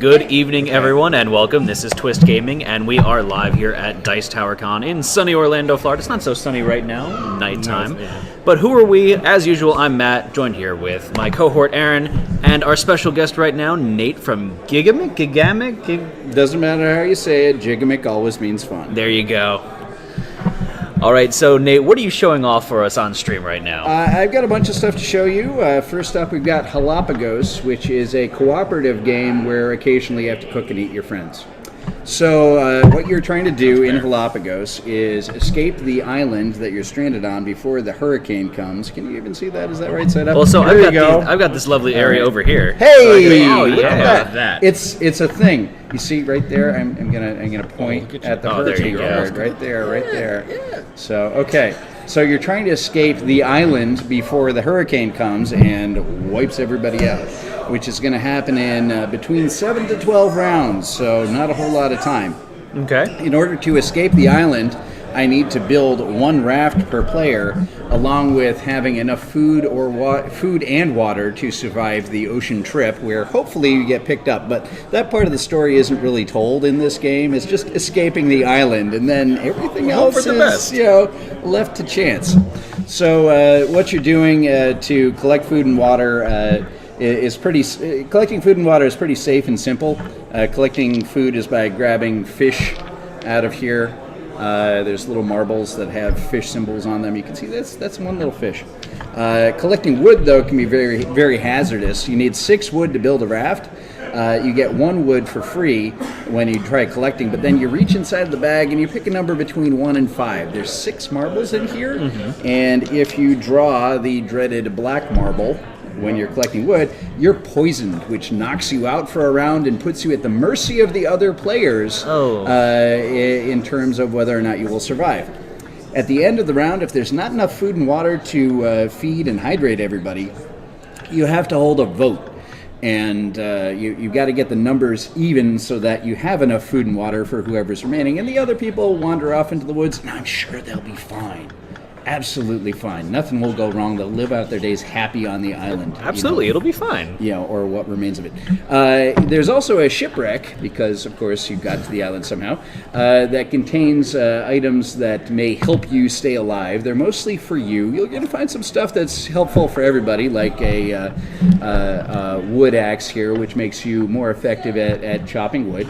Good evening, everyone, and welcome. This is Twist Gaming, and we are live here at Dice Tower Con in sunny Orlando, Florida. It's not so sunny right now, nighttime. But who are we? As usual, I'm Matt, joined here with my cohort Aaron, and our special guest right now, Nate from Gigamic. Doesn't matter how you say it, Gigamic always means fun. There you go. All right, so Nate, what are you showing off for us on stream right now? I've got a bunch of stuff to show you. First up, we've got Galapagos, which is a cooperative game where occasionally you have to cook and eat your friends. So what you're trying to do in Galapagos is escape the island that you're stranded on before the hurricane comes. Can you even see that? Is that right side up? Well, so I've got this lovely area over here. Hey, look at that. It's a thing. You see right there? I'm gonna point at the hurricane card right there. Yeah. So okay. So you're trying to escape the island before the hurricane comes and wipes everybody out, which is going to happen in between 7 to 12 rounds, so not a whole lot of time. Okay. In order to escape the island, I need to build one raft per player, along with having enough food and water to survive the ocean trip, where hopefully you get picked up. But that part of the story isn't really told in this game. It's just escaping the island, and then everything else is left to chance. So what you're doing to collect food and water collecting food and water is pretty safe and simple. Collecting food is by grabbing fish out of here. There's little marbles that have fish symbols on them. You can see that's one little fish. Collecting wood, though, can be very, very hazardous. You need 6 wood to build a raft. You get 1 wood for free when you try collecting, but then you reach inside the bag and you pick a number between 1 and 5. There's 6 marbles in here, and if you draw the dreaded black marble when you're collecting wood, you're poisoned, which knocks you out for a round and puts you at the mercy of the other players in terms of whether or not you will survive. At the end of the round, if there's not enough food and water to feed and hydrate everybody, you have to hold a vote. And you've got to get the numbers even so that you have enough food and water for whoever's remaining. And the other people wander off into the woods, and I'm sure they'll be fine. Absolutely fine. Nothing will go wrong. They'll live out their days happy on the island. Absolutely, it'll be fine. Or what remains of it. There's also a shipwreck, because, of course, you got to the island somehow, that contains items that may help you stay alive. They're mostly for you. You're going to find some stuff that's helpful for everybody, like a wood axe here, which makes you more effective at chopping wood.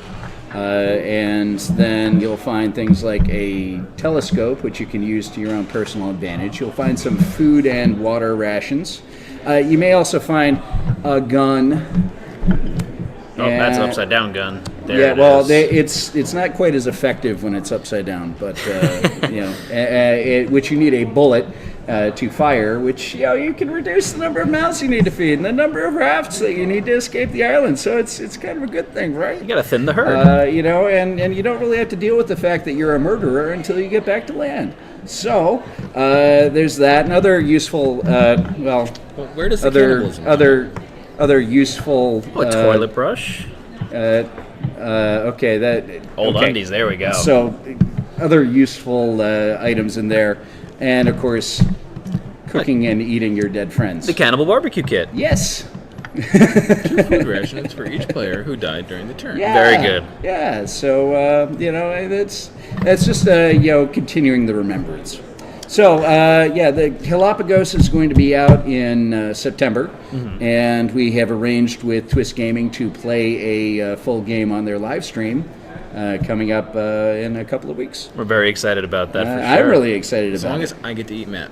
And then you'll find things like a telescope, which you can use to your own personal advantage. You'll find some food and water rations. You may also find a gun. Oh, that's an upside down gun. It's not quite as effective when it's upside down, but which you need a bullet to fire, which you can reduce the number of mouths you need to feed and the number of rafts that you need to escape the island. So it's kind of a good thing, right? You got to thin the herd. And you don't really have to deal with the fact that you're a murderer until you get back to land. So there's that. And other useful, where does the cannibalism other useful a toilet brush. Undies. There we go. So other useful items in there. And, of course, cooking and eating your dead friends. The cannibal barbecue kit. Yes. 2 food rations for each player who died during the turn. Yeah. Very good. Yeah, so, that's just, continuing the remembrance. So, the Galapagos is going to be out in September, and we have arranged with Twist Gaming to play a full game on their live stream. Coming up in a couple of weeks. We're very excited about that, for sure. I'm really excited about it. As long as I get to eat Matt.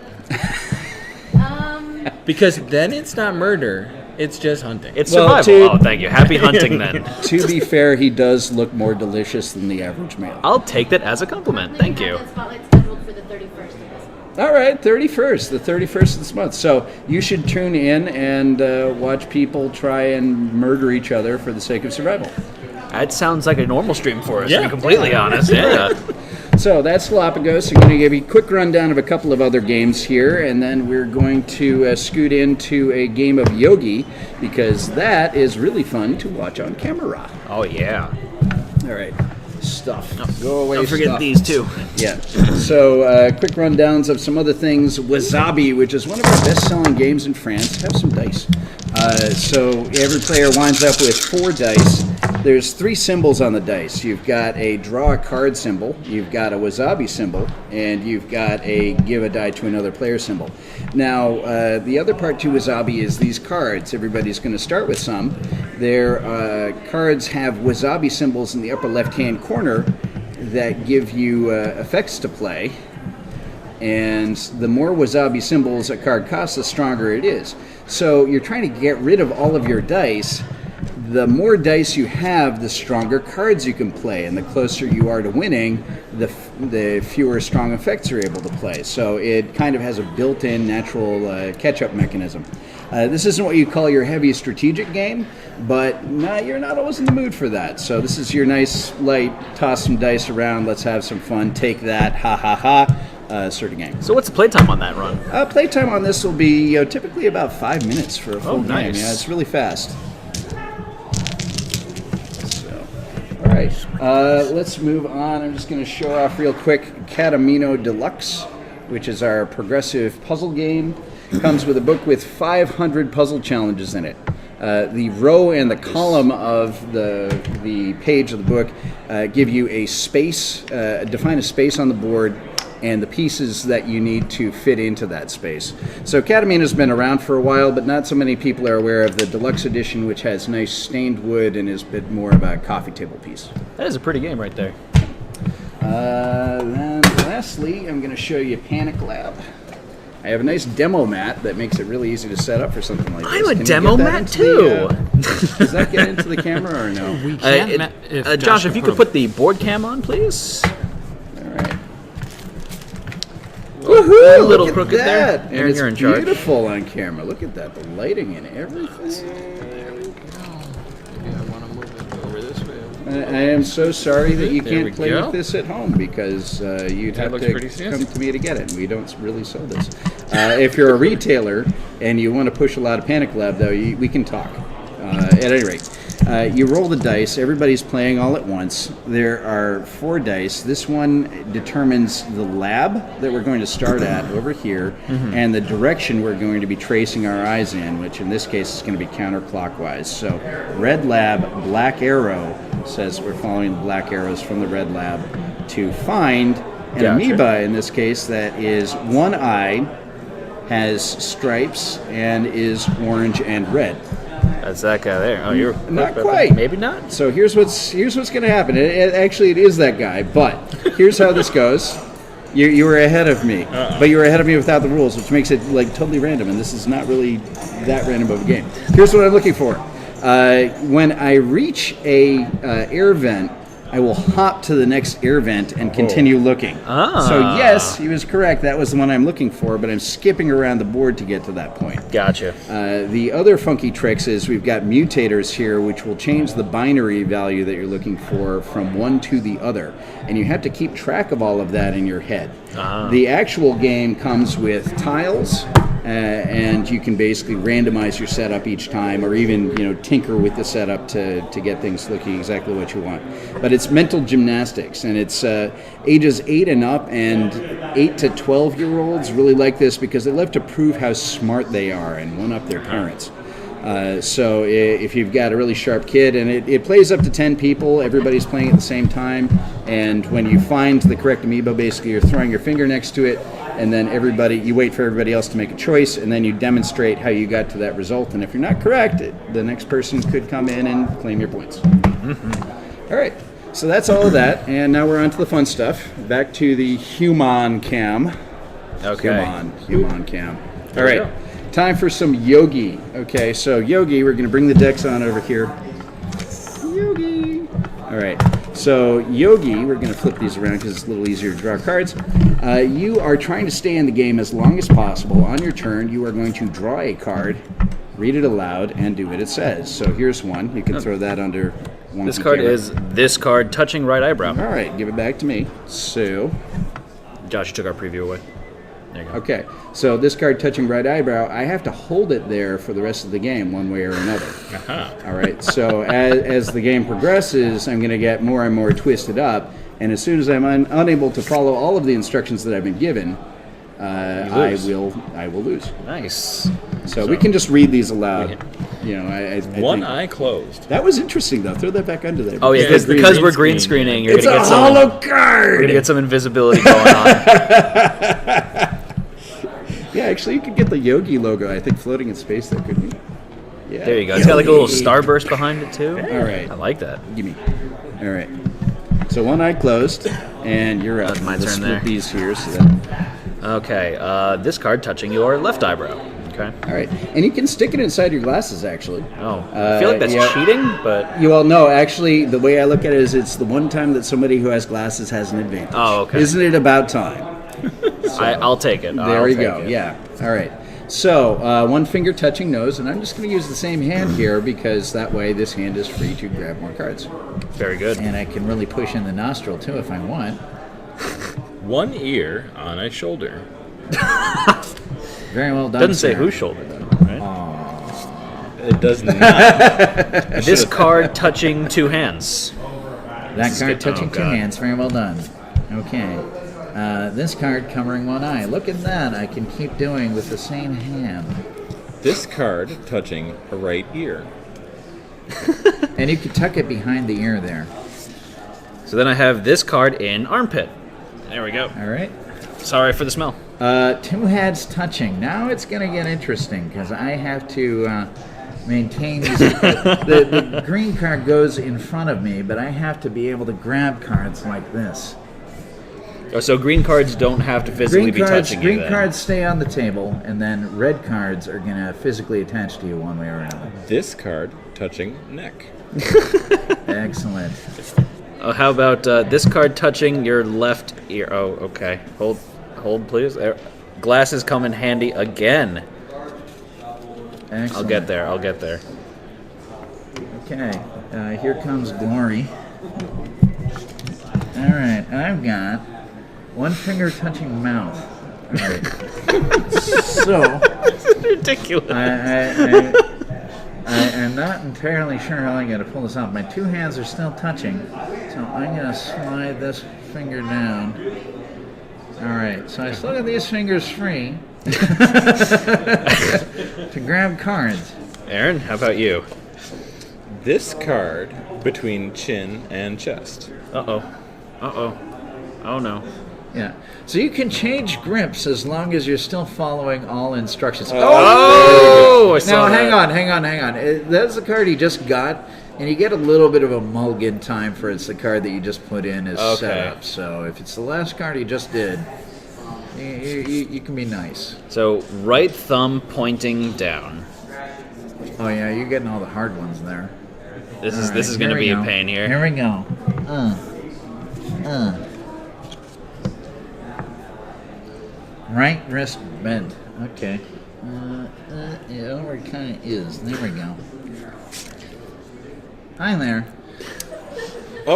Because then it's not murder, it's just hunting. It's survival. Thank you. Happy hunting, then. To be fair, he does look more delicious than the average male. I'll take that as a compliment. Thank you. Spotlight scheduled for the 31st of this month. All right, the 31st of this month. So you should tune in and watch people try and murder each other for the sake of survival. That sounds like a normal stream for us, to be completely honest. Yeah. So that's Galapagos. I'm going to give you a quick rundown of a couple of other games here, and then we're going to scoot into a game of Yogi, because that is really fun to watch on camera. Oh, yeah. All right. Stuff. Go away. Don't forget stuff. these, too. Yeah. So quick rundowns of some other things. Wasabi, which is one of our best-selling games in France. Have some dice. So every player winds up with 4 dice. There's 3 symbols on the dice. You've got a draw a card symbol, you've got a wasabi symbol, and you've got a give a die to another player symbol. Now, the other part to wasabi is these cards. Everybody's going to start with some. Their cards have wasabi symbols in the upper left-hand corner that give you effects to play. And the more wasabi symbols a card costs, the stronger it is. So you're trying to get rid of all of your dice. The more dice you have, the stronger cards you can play, and the closer you are to winning, the fewer strong effects you're able to play. So it kind of has a built-in natural catch-up mechanism. This isn't what you call your heavy strategic game, but you're not always in the mood for that. So this is your nice, light, toss some dice around, let's have some fun, take that, ha ha ha. Sort of game. So what's the playtime on that run? Playtime on this will be typically about 5 minutes for a full game. Nice. Yeah, it's really fast. So, all right, let's move on. I'm just going to show off real quick Catamino Deluxe, which is our progressive puzzle game. Comes with a book with 500 puzzle challenges in it. The row and the column of the page of the book give you a space, define a space on the board, and the pieces that you need to fit into that space. So Catamino's been around for a while, but not so many people are aware of the deluxe edition, which has nice stained wood and is a bit more of a coffee table piece. That is a pretty game right there. Then lastly, I'm going to show you Panic Lab. I have a nice demo mat that makes it really easy to set up for something like this. I'm a Can you demo get that mat into too. Does that get into the camera or no? We can. Josh, if you could put the board cam on, please. All right. Woohoo! A Look little at crooked there. that. Aaron, And it's you're in charge. beautiful on camera. Look at that, the lighting and everything. Maybe I want to move it over this way. I am so sorry that you There we can't play go. with this at home because you'd That have looks to pretty come fancy. to me to get it. We don't really sell this. If you're a retailer and you want to push a lot of Panic Lab, though, we can talk. At any rate, you roll the dice. Everybody's playing all at once. There are 4 dice. This one determines the lab that we're going to start at over here and the direction we're going to be tracing our eyes in, which in this case is going to be counterclockwise. So red lab, black arrow says we're following the black arrows from the red lab to find an Gotcha. amoeba, in this case, that is one-eyed, has stripes, and is orange and red. That's that guy there. Oh, you're Not quite. Maybe not. So here's what's going to happen. Actually, it is that guy. But here's how this goes. You were ahead of me, but you were ahead of me without the rules, which makes it like totally random. And this is not really that random of a game. Here's what I'm looking for. When I reach a air vent, I will hop to the next air vent and continue looking. Ah. So yes, he was correct. That was the one I'm looking for, but I'm skipping around the board to get to that point. Gotcha. The other funky tricks is we've got mutators here, which will change the binary value that you're looking for from one to the other. And you have to keep track of all of that in your head. The actual game comes with tiles, and you can basically randomize your setup each time, or even tinker with the setup to get things looking exactly what you want. But it's mental gymnastics, and it's ages 8 and up, and 8 to 12-year-olds really like this because they love to prove how smart they are and one-up their parents. So if you've got a really sharp kid, and it plays up to 10 people, everybody's playing at the same time, and when you find the correct amoeba, basically you're throwing your finger next to it, and then you wait for everybody else to make a choice, and then you demonstrate how you got to that result. And if you're not correct, the next person could come in and claim your points. All right, so that's all of that, and now we're on to the fun stuff. Back to the human cam. Okay. Human cam. All There we right, time for some Yogi. Okay, so Yogi, we're going to bring the decks on over here. Yogi. All right, so Yogi, we're going to flip these around because it's a little easier to draw cards. You are trying to stay in the game as long as possible. On your turn, you are going to draw a card, read it aloud, and do what it says. So here's one. You can throw that under one. This card is this card touching right eyebrow. All right, give it back to me. So, Josh took our preview away. There you go. okay, so this card touching right eyebrow, I have to hold it there for the rest of the game, one way or another. All right, so as the game progresses, I'm going to get more and more twisted up, and as soon as I'm unable to follow all of the instructions that I've been given, I will lose. Nice. So we can just read these aloud. I One think. eye closed. That was interesting, though. Throw that back under there. Oh yeah, because we're green screening. You're It's gonna a get some. hollow We're card. gonna get some invisibility going on. Yeah, actually, you could get the Yogi logo, I think, floating in space there, couldn't you? Yeah. There you go. It's got like a little starburst behind it too. All right. I like that. Give me. All right. So one eye closed, and you're up. That's my Let's turn split there. these here. So that, Okay. This card touching your left eyebrow. Okay. all right. And you can stick it inside your glasses, actually. Oh, I feel like that's yeah. cheating, but You all know, actually, the way I look at it is it's the one time that somebody who has glasses has an advantage. Oh, okay. Isn't it about time? I'll take it. There we go. Yeah. All right. So one finger touching nose, and I'm just going to use the same hand here because that way this hand is free to grab more cards. Very good. And I can really push in the nostril too if I want. One ear on a shoulder. Very well done. Doesn't say sir. whose shoulder though, right? It does not. This card touching two hands. That is card good. touching Oh, two God. hands. Very well done. Okay. This card covering one eye. Look at that. I can keep doing with the same hand. This card touching a right ear. And you can tuck it behind the ear there. So then I have this card in armpit. There we go. All right. Sorry for the smell. Two heads touching. Now it's going to get interesting because I have to maintain these. The green card goes in front of me, but I have to be able to grab cards like this. Oh, so green cards don't have to physically be touching you Green then. cards stay on the table, and then red cards are going to physically attach to you one way or another. This card touching neck. Excellent. How about this card touching your left ear? Oh, okay. Hold, please. There. Glasses come in handy again. Excellent. I'll get there. Okay, here comes glory. All right, I've got one finger touching mouth. All right. So Ridiculous. I'm not entirely sure how I'm going to pull this off. My two hands are still touching, so I'm going to slide this finger down. All right, so I still got these fingers free to grab cards. Aaron, how about you? This card between chin and chest. Uh-oh. Oh, no. Yeah. So you can change grips as long as you're still following all instructions. Oh, I saw Now, that. hang on. That's the card you just got, and you get a little bit of a mulligan time for it's the card that you just put in as Okay. setup. So if it's the last card you just did, you can be nice. So right thumb pointing down. Oh yeah, you're getting all the hard ones there. This All is right, going to here be we a go. pain here. Here we go. Right wrist bent. Okay. Yeah, where it kind of is. There we go. Hi there.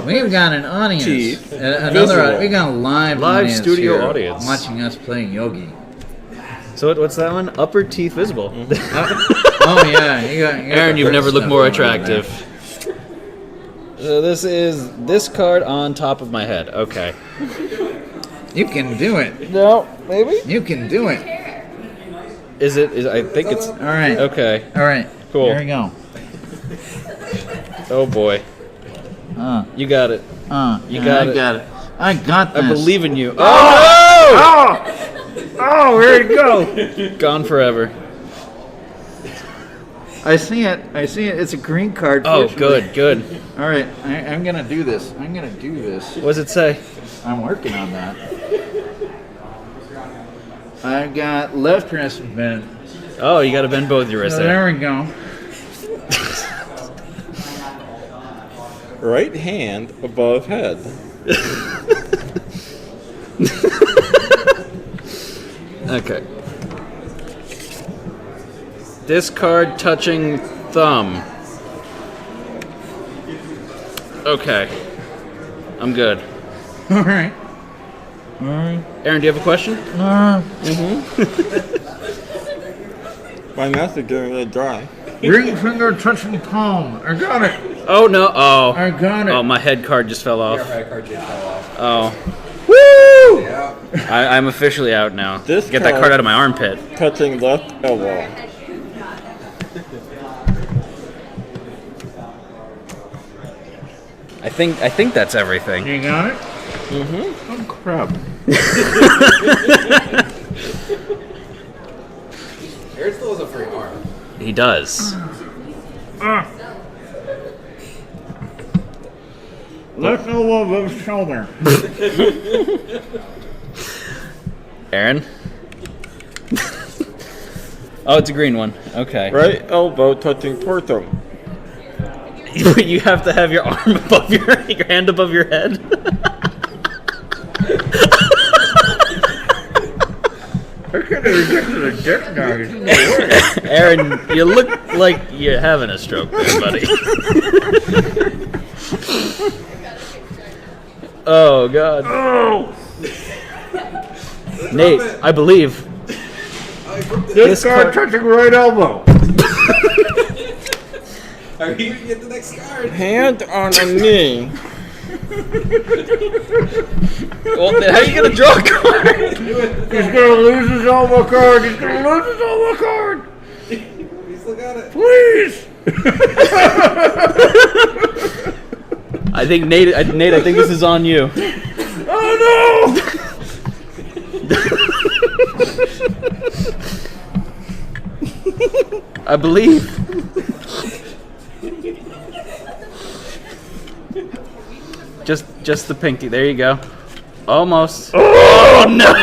We've got an audience. teeth, Another. We got a live audience studio here audience. watching us play Yogi. So what's that one? Upper teeth visible. Oh yeah, you got Aaron, the you've hurt never looked stuff more going on there. attractive. So this is this card on top of my head. Okay. You can do it. No, maybe. You can do it. Is it? I think it's. All right. Okay. All right. Cool. Here we go. Oh boy. You got it. You got I it. got it. I got this. I believe in you. Oh! Oh, where'd it go? Gone forever. I see it. It's a green card. Oh, fortunately. good. All right. I'm going to do this. What does it say? I'm working on that. I've got left wrist bent. Oh, you got to bend both your wrists So there. there we go. Right hand above head. Okay. This card touching thumb. Okay. I'm good. All right. Aaron, do you have a question? My mouth is getting really dry. Ring finger touching palm. I got it. Oh, no. Oh. I got it. Oh, my head card just fell off. Oh. Woo! I'm officially out now. This Get that card- card out of my armpit. Touching left elbow. I think that's everything. You got it? Mm-hmm. Oh, crap. Aaron still has a free arm. He does. Let go of his shoulder. Aaron? Oh, it's a green one. Okay. Right elbow touching torso. You have to have your arm above your hand above your head. I could have rejected a dick now. Aaron, you look like you're having a stroke there, buddy. Oh, God. Oh! Nate, I believe. This card touching right elbow. Are you gonna get the next card? Hand on a knee. Well, then how are you going to draw a card? He's gonna lose his elbow card. He's gonna lose his elbow card. He's still got it. Please. I think Nate, I think this is on you. Oh no! I believe. Just the pinky. There you go. Almost. Oh no!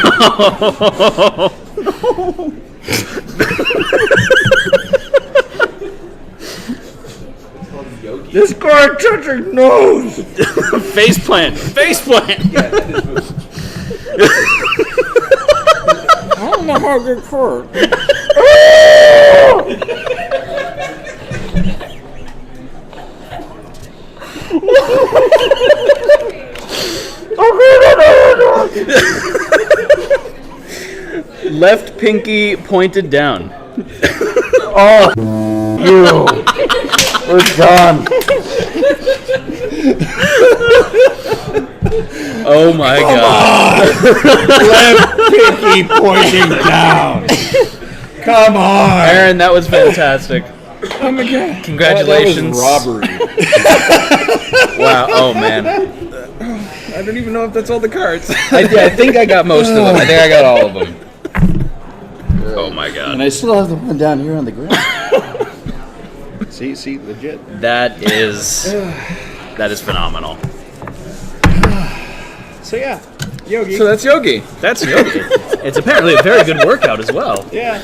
This card touching nose. Face plant. Face plant. I don't know how to get hurt. Left pinky pointed down. Oh, you. We're done. Oh my God. Left pinky pointing down. Come on. Aaron, that was fantastic. Oh my God. Congratulations. That was robbery. Wow. Oh man. I don't even know if that's all the cards. I think I got most of them. I think I got all of them. Oh my God. And I still have the one down here on the ground. See, legit. That is phenomenal. So yeah, Yogi. So that's Yogi. That's Yogi. It's apparently a very good workout as well. Yeah.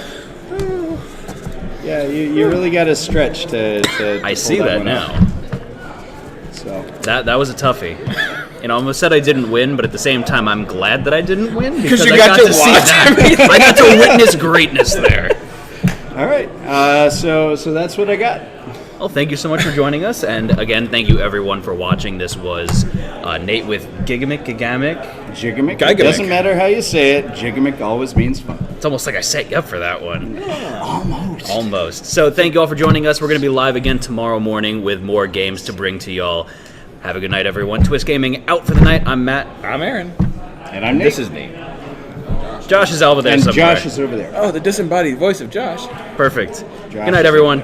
Yeah, you really got to stretch to I pull see that one now. off. So That was a toughie. You know, I almost said I didn't win, but at the same time, I'm glad that I didn't win because you I got to see watch that. I got to witness greatness there. all right, so that's what I got. Well, thank you so much for joining us, and again, thank you everyone for watching. This was Nate with Gigamic. Gigamic. Gigamic. It doesn't matter how you say it. Gigamic always means fun. It's almost like I set you up for that one. Almost. Almost. So thank you all for joining us. We're going to be live again tomorrow morning with more games to bring to y'all. Have a good night, everyone. Twist Gaming out for the night. I'm Matt. I'm Aaron. And I'm Nate. This is Nate. Josh is over there and somewhere. Josh is over there. Oh, the disembodied voice of Josh. Perfect. Josh Good night, is- everyone.